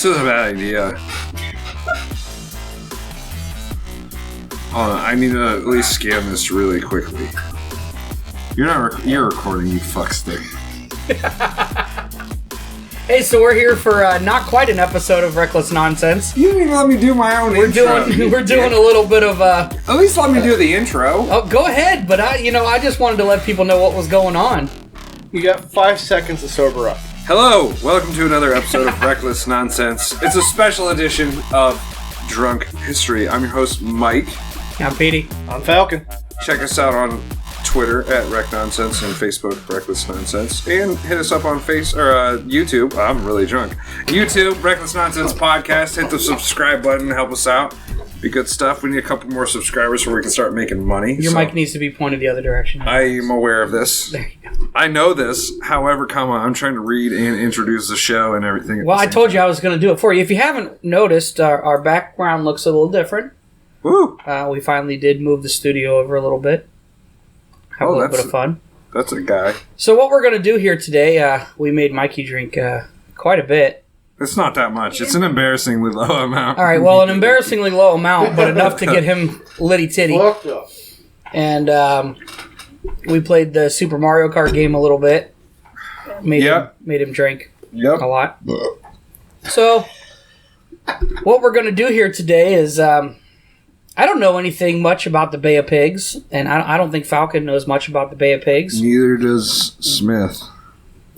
This is a bad idea. Hold on, I need to at least scan this really quickly. You're recording, you fuckstick. Hey, so we're here for not quite an episode of Reckless Nonsense. You didn't even let me do my own intro. We're doing a little bit of At least let me do the intro. Oh, go ahead, but I just wanted to let people know what was going on. You got 5 seconds to sober up. Hello, welcome to another episode of Reckless Nonsense. It's a special edition of Drunk History. I'm your host, Mike. I'm Petey. I'm Falcon. Check us out on Twitter at Rec Nonsense and Facebook Reckless Nonsense, and hit us up on YouTube. I'm really drunk. YouTube Reckless Nonsense Podcast. Hit the subscribe button. Help us out. Be good stuff. We need a couple more subscribers so we can start making money. Your mic needs to be pointed the other direction. I am aware of this. There you go. I know this. However, I'm trying to read and introduce the show and everything. Well, I told you I was going to do it for you. If you haven't noticed, our background looks a little different. Woo! We finally did move the studio over a little bit. Have a little bit of fun. That's a guy. So what we're going to do here today, we made Mikey drink quite a bit. It's not that much. It's an embarrassingly low amount. All right, well, an embarrassingly low amount, but enough to get him litty-titty. And we played the Super Mario Kart game a little bit. Made him drink a lot. So what we're going to do here today is... I don't know anything much about the Bay of Pigs, and I don't think Falcon knows much about the Bay of Pigs. Neither does Smith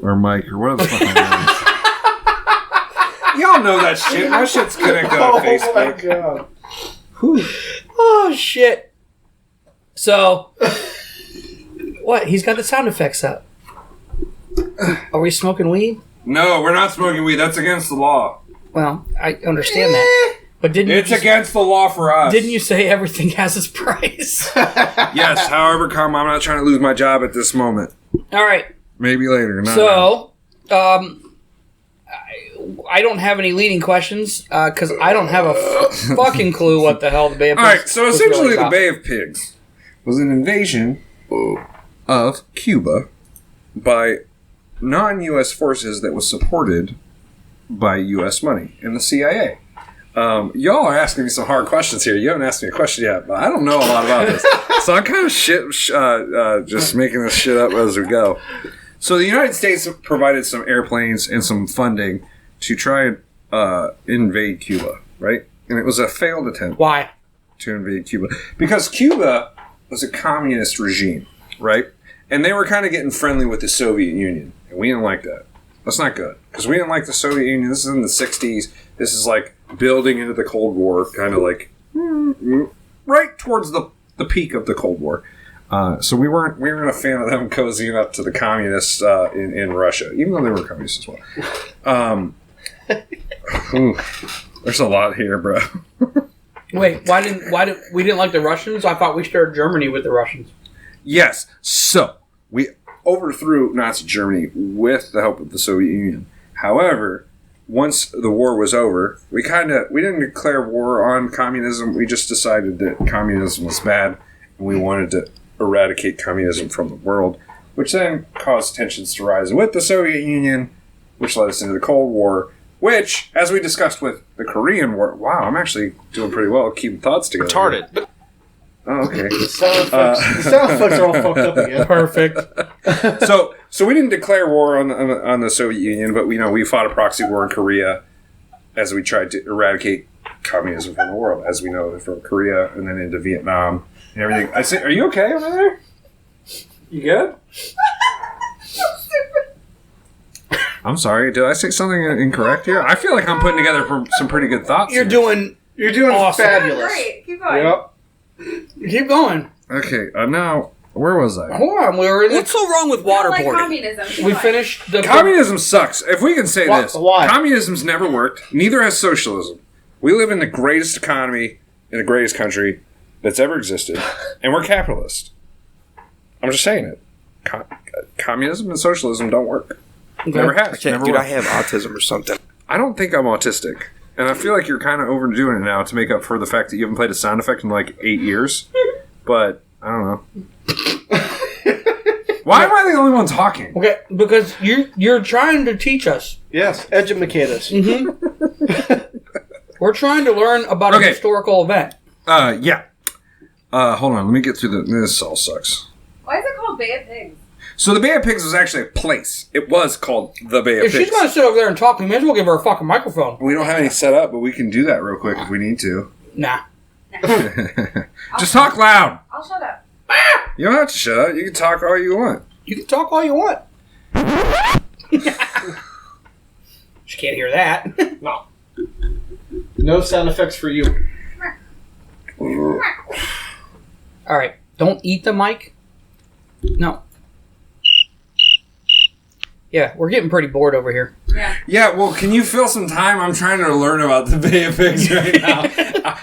or Mike or whatever the fuck I know. Y'all know that shit. My shit's connected on Facebook. Oh my god. Oh shit. So, what? He's got the sound effects up. Are we smoking weed? No, we're not smoking weed. That's against the law. Well, I understand that. But it's against the law for us. Didn't you say everything has its price? Yes, however I'm not trying to lose my job at this moment. All right. Maybe later. So, I don't have any leading questions because I don't have a fucking clue what the hell the Bay of Pigs. All right, so essentially really the Bay of Pigs was an invasion of Cuba by non-U.S. forces that was supported by U.S. money and the CIA. Y'all are asking me some hard questions here. You haven't asked me a question yet, but I don't know a lot about this. So I'm kind of just making this shit up as we go. So the United States provided some airplanes and some funding to try and invade Cuba, right? And it was a failed attempt. Why? To invade Cuba. Because Cuba was a communist regime, right? And they were kind of getting friendly with the Soviet Union. And we didn't like that. That's not good. Because we didn't like the Soviet Union. This is in the 60s. This is like building into the Cold War, kind of like right towards the peak of the Cold War. So we weren't a fan of them cozying up to the communists in Russia, even though they were communists as well. There's a lot here, bro. Wait, why didn't we didn't like the Russians? I thought we shared Germany with the Russians. Yes, so we overthrew Nazi Germany with the help of the Soviet Union. However, once the war was over, we didn't declare war on communism. We just decided that communism was bad, and we wanted to eradicate communism from the world, which then caused tensions to rise with the Soviet Union, which led us into the Cold War, which, as we discussed with the Korean War, wow, I'm actually doing pretty well keeping thoughts together. Retarded. Oh, okay. The sound effects are all fucked up again. Perfect. So we didn't declare war on the Soviet Union, but we fought a proxy war in Korea as we tried to eradicate communism from the world, as we know, from Korea and then into Vietnam and everything. I say, are you okay over there? You good? I'm sorry. Did I say something incorrect here? I feel like I'm putting together some pretty good thoughts. You're doing awesome. fabulous. Great. Keep going. Yep. Keep going. Okay, now, where was I? Hold on, What's so wrong with Not like waterboarding? communism. Keep We going. finished the Communism sucks. If we can say this. Why? Communism's never worked. Neither has socialism. We live in the greatest economy in the greatest country that's ever existed, and we're capitalist. I'm just saying it. Communism and socialism don't work. Never has. Never Dude, will. I have autism or something. I don't think I'm autistic. And I feel like you're kind of overdoing it now to make up for the fact that you haven't played a sound effect in like 8 years. But, I don't know. Why am I the only one talking? Okay, because you're trying to teach us. Yes, educate us. Mm-hmm. We're trying to learn about a historical event. Yeah. Hold on. Let me get through this all sucks. Why is it called Bay of Pigs? So the Bay of Pigs was actually a place. It was called the Bay of If Pigs. she's going to sit over there and talk, we may as well give her a fucking microphone. We don't have any set up, but we can do that real quick if we need to. Nah. Just talk loud. I'll shut up. You don't have to shut up. You can talk all you want. You can talk all you want. She can't hear that. No. No sound effects for you. All right. Don't eat the mic. No. Yeah, we're getting pretty bored over here. Yeah, well, can you fill some time? I'm trying to learn about the Bay of Pigs right now.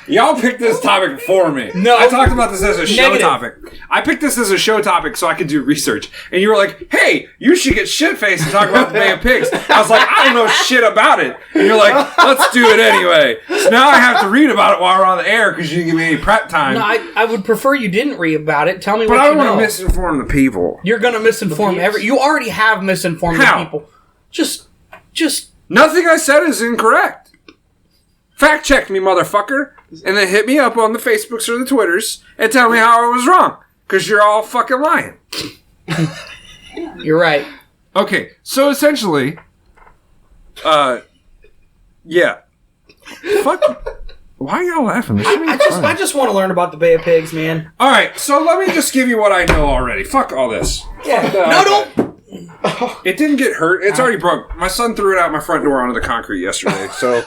Y'all picked this topic for me. No. I talked about this as a show Negative. topic. I picked this as a show topic so I could do research. And you were like, hey, you should get shit-faced and talk about the Bay of Pigs. I was like, I don't know shit about it. And you're like, let's do it anyway. So now I have to read about it while we're on the air because you didn't give me any prep time. No, I would prefer you didn't read about it. Tell me but what I you don't know. want to misinform the people. You're going to misinform you already have misinformed How? the people. Just Nothing I said is incorrect. Fact check me, motherfucker. And then hit me up on the Facebooks or the Twitters and tell me how I was wrong. Because you're all fucking lying. You're right. Okay, so essentially, yeah. Fuck you. Why are y'all laughing? This shit ain't funny. I just want to learn about the Bay of Pigs, man. Alright, so let me just give you what I know already. Fuck all this. Yeah. No, don't. It didn't get hurt. It's already broke. My son threw it out my front door onto the concrete yesterday. So,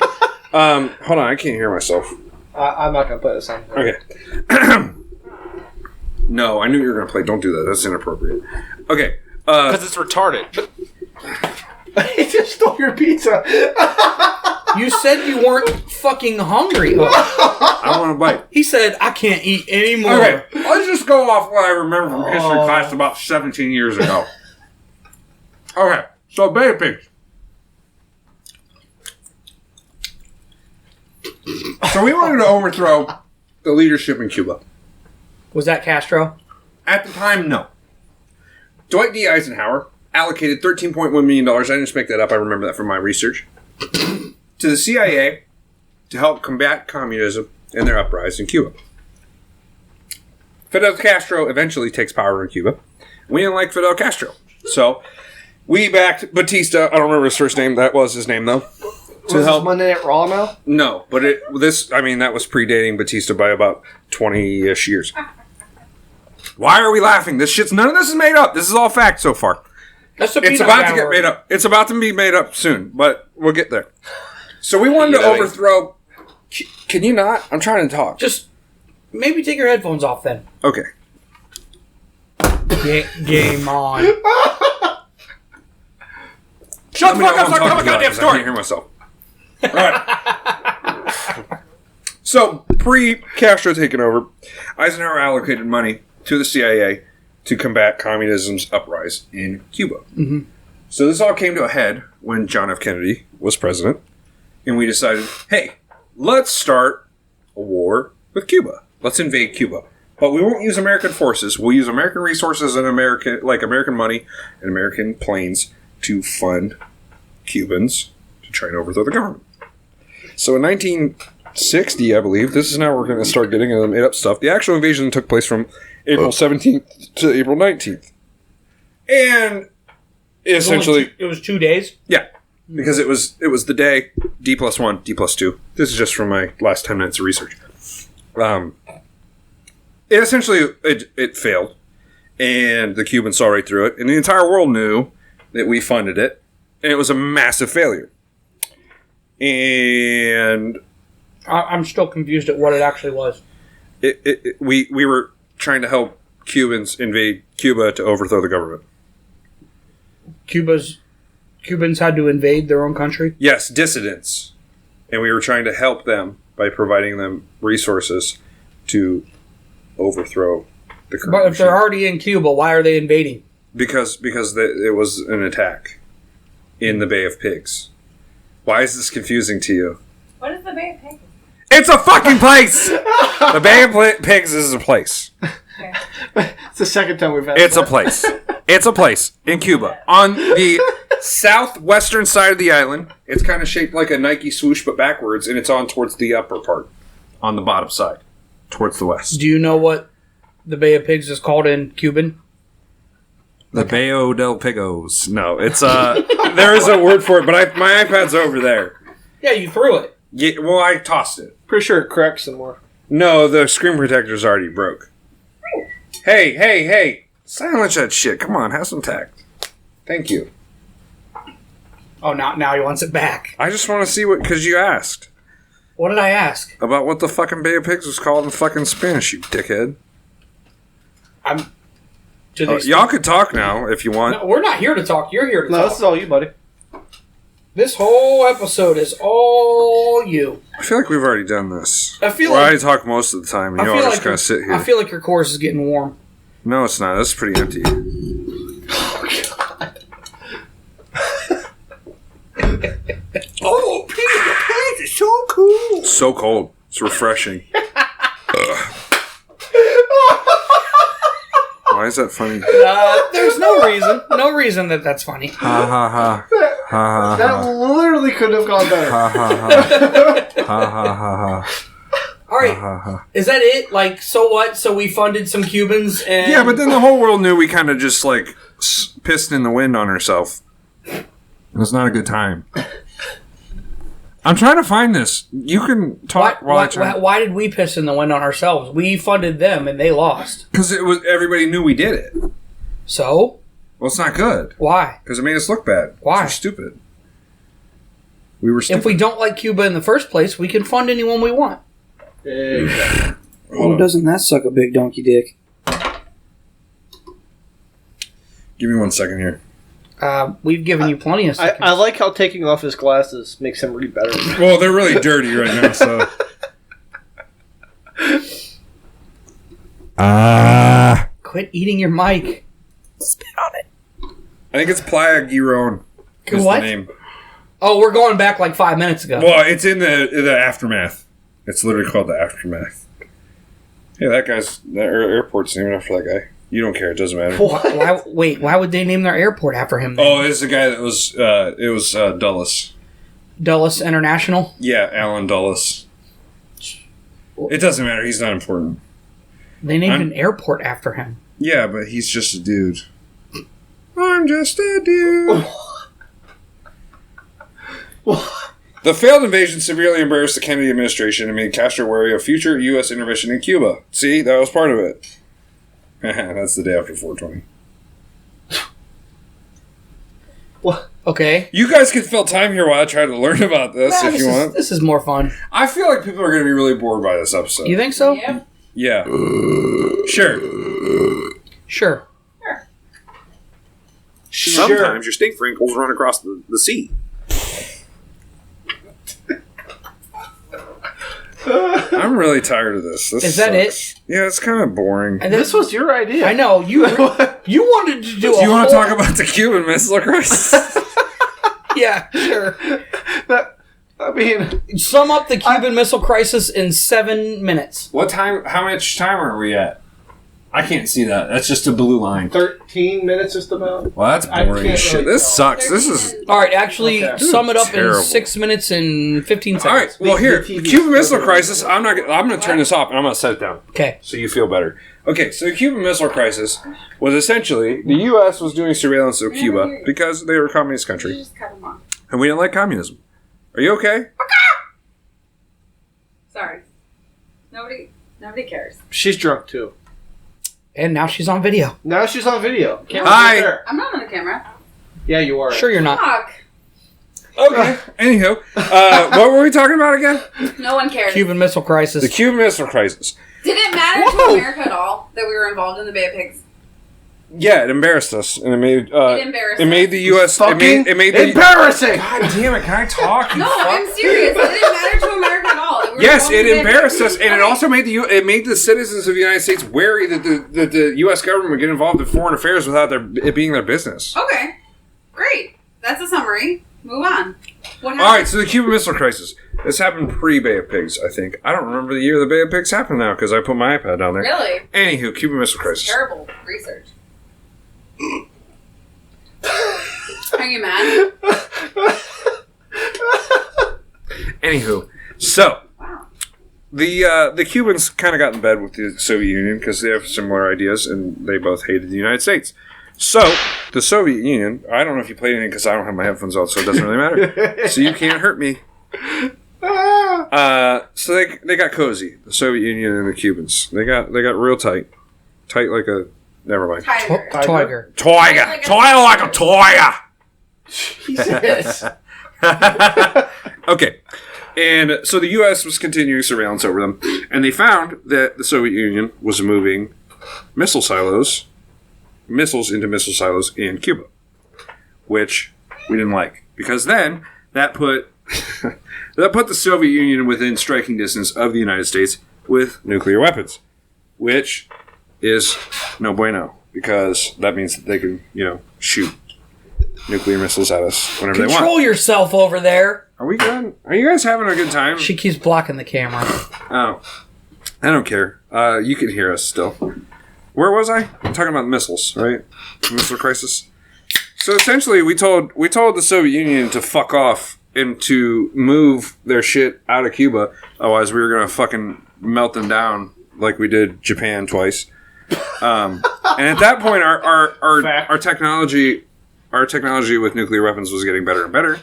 hold on. I can't hear myself. I'm not going to play this on. Okay. No, I knew you were going to play. Don't do that. That's inappropriate. Okay. Because it's retarded. He just stole your pizza. You said you weren't fucking hungry. I want to bite. He said, I can't eat anymore. Okay. Let's just go off what I remember from history class about 17 years ago. Okay. So, Bay of Pigs. So we wanted to overthrow the leadership in Cuba. Was that Castro? At the time, no. Dwight D. Eisenhower allocated $13.1 million, I didn't just make that up, I remember that from my research, to the CIA to help combat communism and their uprising in Cuba. Fidel Castro eventually takes power in Cuba. We didn't like Fidel Castro. So, we backed Batista, I don't remember his first name, that was his name though. Was this Monday Night Raw now? No, but that was predating Batista by about 20-ish years. Why are we laughing? None of this is made up. This is all fact so far. That's It's about to get made up. It's about to be made up soon, but we'll get there. So we wanted to overthrow... Can you not? I'm trying to talk. Just maybe take your headphones off then. Okay. Game on. Shut the fuck up! I'm talking about I goddamn can't story. hear myself. All right. So, pre-Castro taking over, Eisenhower allocated money to the CIA to combat communism's uprise in Cuba. Mm-hmm. So this all came to a head when John F. Kennedy was president, and we decided, hey, let's start a war with Cuba. Let's invade Cuba. But we won't use American forces. We'll use American resources and American money and American planes to fund Cubans to try and overthrow the government. So in 1960, I believe, this is now we're going to start getting into the made-up stuff. The actual invasion took place from April 17th to April 19th. And essentially... It was 2 days? Yeah, because it was the day, D+1, D+2. This is just from my last 10 minutes of research. It essentially failed, and the Cubans saw right through it, and the entire world knew that we funded it, and it was a massive failure. And I'm still confused at what it actually was. We were trying to help Cubans invade Cuba to overthrow the government. Cubans had to invade their own country? Yes, dissidents. And we were trying to help them by providing them resources to overthrow the current But if they're regime. already in Cuba, why are they invading? Because it was an attack in the Bay of Pigs. Why is this confusing to you? What is the Bay of Pigs? It's a fucking place! The Bay of Pigs is a place. It's the second time we've had It's a place. It's a place in Cuba on the southwestern side of the island. It's kind of shaped like a Nike swoosh, but backwards, and it's on towards the upper part, on the bottom side, towards the west. Do you know what the Bay of Pigs is called in Cuban? The Bayo del Pigos. No, it's there is a word for it, but my iPad's over there. Yeah, you threw it. Yeah, well, I tossed it. Pretty sure it cracks some more. No, the screen protector's already broke. Hey! Silence that shit. Come on, have some tact. Thank you. Oh, now he wants it back. I just want to see what, because you asked. What did I ask? About what the fucking Bay of Pigs was called in fucking Spanish, you dickhead. Y'all could talk now if you want. No, we're not here to talk. You're here to talk. No, this is all you, buddy. This whole episode is all you. I feel like we've already done this. I feel I talk most of the time, and you all just kind of sit here. I feel like your course is getting warm. No, it's not. That's pretty empty. Oh, Peter, the pants is so cool. So cold. It's refreshing. Why is that funny? There's no reason that's funny. Ha ha ha. Ha ha That ha. literally couldn't have gone better. Ha ha ha. Ha ha ha ha. All right, is that it? Like, so what? So we funded some Cubans, and Yeah, but then the whole world knew we kind of just like pissed in the wind on ourselves. It was not a good time. I'm trying to find this. You can talk while I try. Why did we piss in the wind on ourselves? We funded them, and they lost. Because everybody knew we did it. So? Well, it's not good. Why? Because it made us look bad. Why? We're stupid. We were stupid. If we don't like Cuba in the first place, we can fund anyone we want. Exactly. Oh, doesn't that suck a big donkey dick? Give me 1 second here. We've given you plenty of seconds. I like how taking off his glasses makes him read better. Well, they're really dirty right now, so. Quit eating your mic. Spit on it. I think it's Playa Giron. Is What? the name. Oh, we're going back like 5 minutes ago. Well, it's in the aftermath. It's literally called the aftermath. Hey, that airport's named after that guy. You don't care. It doesn't matter. Why would they name their airport after him then? Oh, it's the guy that was. It was Dulles. Dulles International? Yeah, Alan Dulles. It doesn't matter. He's not important. They named an airport after him. Yeah, but he's just a dude. I'm just a dude. The failed invasion severely embarrassed the Kennedy administration and made Castro wary of future U.S. intervention in Cuba. See, that was part of it. That's the day after 420. What? Okay. You guys can fill time here while I try to learn about this if you want. This is more fun. I feel like people are going to be really bored by this episode. You think so? Yep. Yeah. Sure. Sure. Sometimes your stink wrinkles run across the sea. I'm really tired of this. Is that it? Yeah, it's kind of boring. And This was your idea. I know you wanted to do. Do you want to talk about the Cuban Missile Crisis? Yeah, sure. I mean, Sum up the Cuban Missile Crisis in 7 minutes. What time? How much time are we at? I can't see that. That's just a blue line. 13 minutes just about. Well, that's I boring as can't shit. really This tell. sucks. This is. All right, actually, Okay. sum it up Terrible. in 6 minutes and 15 All right. seconds. Well, here, The TV Cuban Missile program. Crisis. I'm going to turn this off and I'm going to set it down Okay. so you feel better. Okay, so the Cuban Missile Crisis was essentially the U.S. was doing surveillance of Cuba because they were a communist You country just cut them off. and we didn't like communism. Are you okay? Sorry. Nobody cares. She's drunk too. And now she's on video. Now she's on video. Camera's Hi. right there. I'm not on the camera. Yeah, you are. Sure, you're not. Fuck. Okay. Anywho, what were we talking about again? No one cares. Cuban Missile Crisis. The Cuban Missile Crisis. Did it matter Whoa. to America at all that we were involved in the Bay of Pigs? Yeah, it embarrassed us, and it made It embarrassed it made us. the U.S. Fucking It made the. embarrassing. God damn it! Can I talk? you No, fuck? I'm serious. It didn't matter to America at all. that we were Yes, involved in it the Bay of embarrassed Pigs. us, and it Okay. also made it made the citizens of the United States wary that the U.S. government would get involved in foreign affairs without it being their business. Okay. Great. That's a summary. Move on. What happened? All right, so the Cuban Missile Crisis. This happened pre-Bay of Pigs, I think. I don't remember the year the Bay of Pigs happened now because I put my iPad down there. Really? Anywho, Cuban Missile Crisis. Terrible research. Are you mad? Anywho, so Wow. the Cubans kind of got in bed with the Soviet Union because they have similar ideas, and they both hated the United States. So the Soviet Union, I don't know if you played anything because I don't have my headphones on, so it doesn't really matter. So you can't hurt me. So they got cozy, the Soviet Union and the Cubans. They got real tight like a. Never mind. Tiger. Tiger. Tiger like a tiger. Jesus. Okay. And so the U.S. was continuing surveillance over them, and they found that the Soviet Union was moving missiles into missile silos in Cuba, which we didn't like, because then that put the Soviet Union within striking distance of the United States with nuclear weapons, which is no bueno, because that means that they can, shoot nuclear missiles at us whenever they want. Control yourself over there. Are we good? Are you guys having a good time? She keeps blocking the camera. Oh. I don't care. You can hear us still. Where was I? I'm talking about missiles, right? Missile crisis. So essentially, we told the Soviet Union to fuck off and to move their shit out of Cuba. Otherwise, we were going to fucking melt them down like we did Japan twice. And at that point, our technology with nuclear weapons was getting better and better.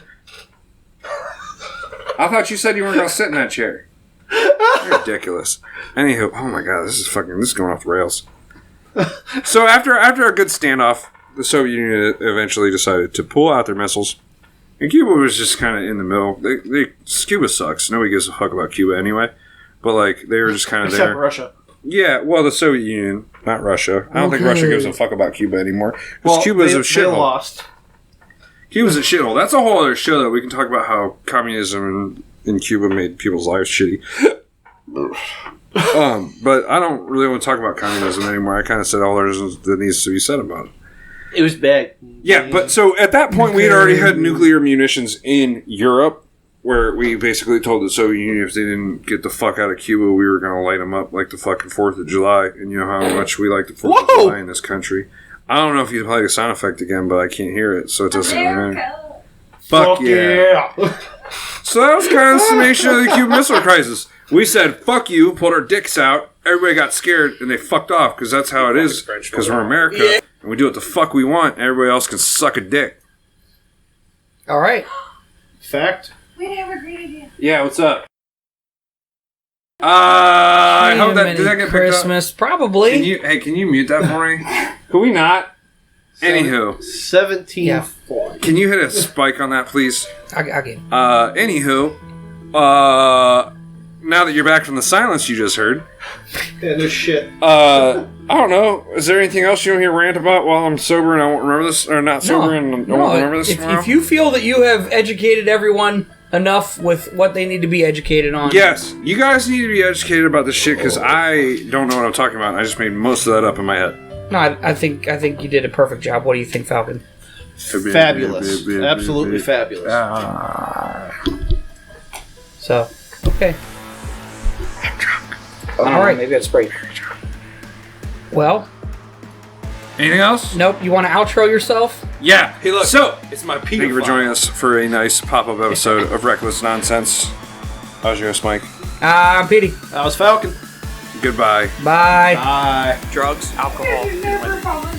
I thought you said you weren't going to sit in that chair. You're ridiculous. Anywho, oh my god, this is going off the rails. So after a good standoff, the Soviet Union eventually decided to pull out their missiles, and Cuba was just kind of in the middle. Cuba sucks. Nobody gives a fuck about Cuba anyway. But they were just kind of there. Except Russia. Yeah, well, the Soviet Union, not Russia. I don't think Russia gives a fuck about Cuba anymore. Because Cuba's a shithole. They lost. Cuba's a shithole. That's a whole other show, though. We can talk about how communism in Cuba made people's lives shitty. But I don't really want to talk about communism anymore. I kind of said all there is that needs to be said about it. It was bad. Yeah, but so at that point, we had already had nuclear munitions in Europe, where we basically told the Soviet Union if they didn't get the fuck out of Cuba, we were going to light them up like the fucking 4th of July. And you know how much we like the 4th of July in this country. I don't know if you play the sound effect again, but I can't hear it, so it doesn't matter. Fuck yeah. So that was kind of the summation of the Cuban Missile Crisis. We said, fuck you, pulled our dicks out, everybody got scared, and they fucked off, because that's how it is, because we're America, and we do what the fuck we want, and everybody else can suck a dick. All right. Fact. We never greeted you. Yeah, what's up? I hope that did that get Christmas, picked up? probably. Can you mute that for me? Can we not? Anywho. 17. Yeah. Can you hit a spike on that, please? I get it. Anywho, now that you're back from the silence you just heard, Yeah, no shit. I don't know. Is there anything else you want to hear rant about while I'm sober and I won't remember this, or not sober and I won't remember this tomorrow? If you feel that you have educated everyone enough with what they need to be educated on. Yes, you guys need to be educated about this shit, because I don't know what I'm talking about. I just made most of that up in my head. No, I think you did a perfect job. What do you think, Falcon? Fabulous. Absolutely fabulous. So, okay. I'm drunk. All right. Maybe that's sprayed. Well, Anything else? nope. You want to outro yourself? Yeah. Hey, look. So, It's my thank you for joining us for a nice pop-up episode of Reckless Nonsense. I was your host, Mike. I'm Petey. That was Falcon. Goodbye. Bye. Bye. drugs, alcohol. You never followed